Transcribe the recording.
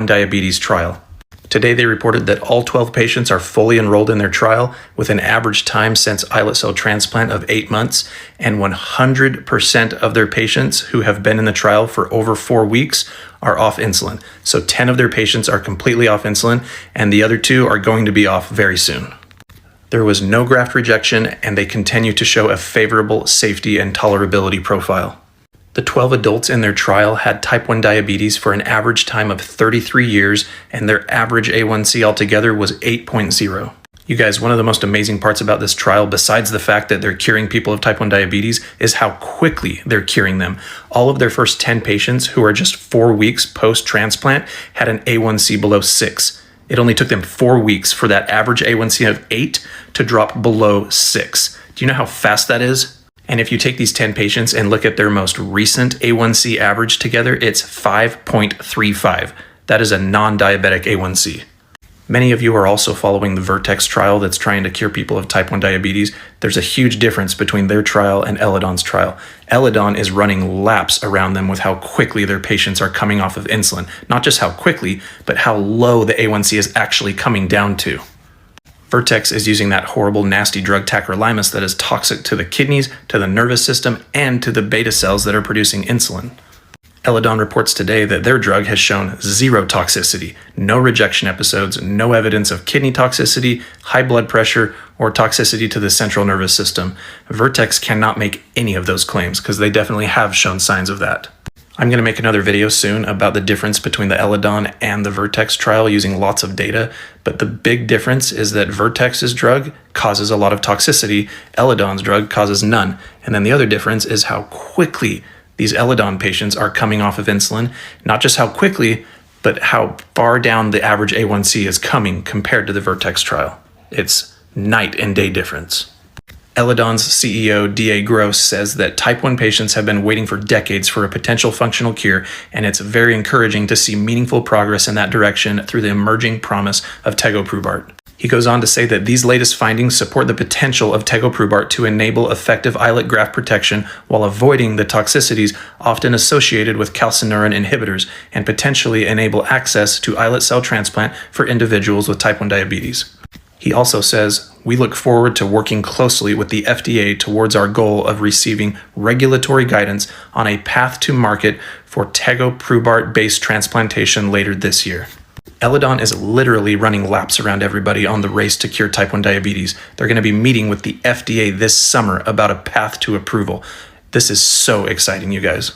diabetes trial. Today they reported that all 12 patients are fully enrolled in their trial with an average time since islet cell transplant of 8 months, and 100% of their patients who have been in the trial for over 4 weeks are off insulin. So 10 of their patients are completely off insulin, and the other 2 are going to be off very soon. There was no graft rejection, and they continue to show a favorable safety and tolerability profile. The 12 adults in their trial had type 1 diabetes for an average time of 33 years, and their average A1C altogether was 8.0. You guys, one of the most amazing parts about this trial, besides the fact that they're curing people of type 1 diabetes, is how quickly they're curing them. All of their first 10 patients, who are just 4 weeks post-transplant, had an A1C below 6. It only took them 4 weeks for that average A1C of 8 to drop below 6. Do you know how fast that is? And if you take these 10 patients and look at their most recent A1C average together, it's 5.35. That is a non-diabetic A1C. Many of you are also following the Vertex trial that's trying to cure people of type 1 diabetes. There's a huge difference between their trial and Eledon's trial. Eledon is running laps around them with how quickly their patients are coming off of insulin. Not just how quickly, but how low the A1C is actually coming down to. Vertex is using that horrible, nasty drug tacrolimus that is toxic to the kidneys, to the nervous system, and to the beta cells that are producing insulin. Eledon reports today that their drug has shown 0 toxicity, no rejection episodes, no evidence of kidney toxicity, high blood pressure, or toxicity to the central nervous system. Vertex cannot make any of those claims because they definitely have shown signs of that. I'm going to make another video soon about the difference between the Eledon and the Vertex trial using lots of data, but the big difference is that Vertex's drug causes a lot of toxicity, Eledon's drug causes none. And then the other difference is how quickly these Eledon patients are coming off of insulin, not just how quickly, but how far down the average A1C is coming compared to the Vertex trial. It's night and day difference. Eledon's CEO, D.A. Gross, says that type 1 patients have been waiting for decades for a potential functional cure, and it's very encouraging to see meaningful progress in that direction through the emerging promise of tegoprubart. He goes on to say that these latest findings support the potential of tegoprubart to enable effective islet graft protection while avoiding the toxicities often associated with calcineurin inhibitors, and potentially enable access to islet cell transplant for individuals with type 1 diabetes. He also says, "We look forward to working closely with the FDA towards our goal of receiving regulatory guidance on a path to market for tegoprubart-based transplantation later this year." Eledon is literally running laps around everybody on the race to cure type 1 diabetes. They're going to be meeting with the FDA this summer about a path to approval. This is so exciting, you guys.